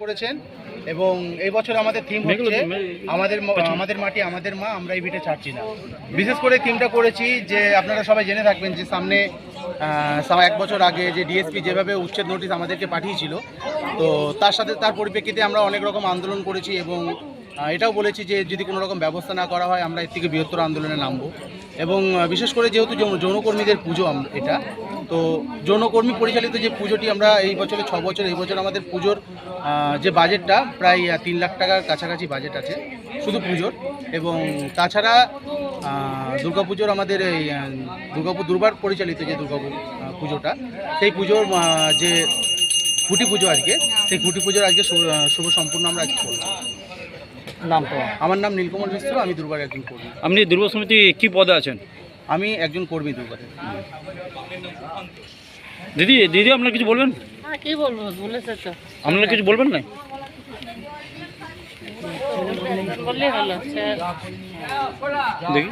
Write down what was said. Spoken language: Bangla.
করেছেন এবং এই বছর আমাদের থিম হচ্ছে আমাদের মাটি আমাদের মা, আমরা এই ভিটে ছাড়ছি না। বিশেষ করে থিমটা করেছি যে আপনারা সবাই জেনে থাকবেন যে সামনে 1 বছর আগে যে ডিএসপি যেভাবে উচ্ছেদ নোটিশ আমাদেরকে পাঠিয়েছিল, তো তার পরিপ্রেক্ষিতে আমরা অনেক রকম আন্দোলন করেছি এবং এটাও বলেছি যে যদি কোনো রকম ব্যবস্থা না করা হয় আমরা এর থেকে বৃহত্তর আন্দোলনে নামবো। এবং বিশেষ করে যেহেতু যৌনকর্মীদের পুজো এটা, তো যৌনকর্মী পরিচালিত যে পুজোটি আমরা এই বছরে 6 বছর, এই বছর আমাদের পুজোর যে বাজেটটা প্রায় 3 লাখ টাকার কাছাকাছি বাজেট আছে শুধু পুজোর। এবং তাছাড়া দুর্গাপুজোর আমাদের এই দুর্গাপুর দুর্বার পরিচালিত যে পুজোটা, সেই পুজোর যে খুঁটি পুজো আজকে, সেই খুঁটি পুজোর আজকে শুভ সম্পূর্ণ আমরা আজকে করব। নাম তো? আমার নাম নীলকমল মিশ্র, আমি দুর্বার একজন কর্মী। আপনি দুর্গা সমিতি কি পদে আছেন? আমি একজন কর্মী দুর্বারের। দিদি আপনারা কিছু বলবেন? হ্যাঁ, কি বলবো, বলেছে তো। আপনারা কিছু বলবেন না? বললেই হলো। দেখি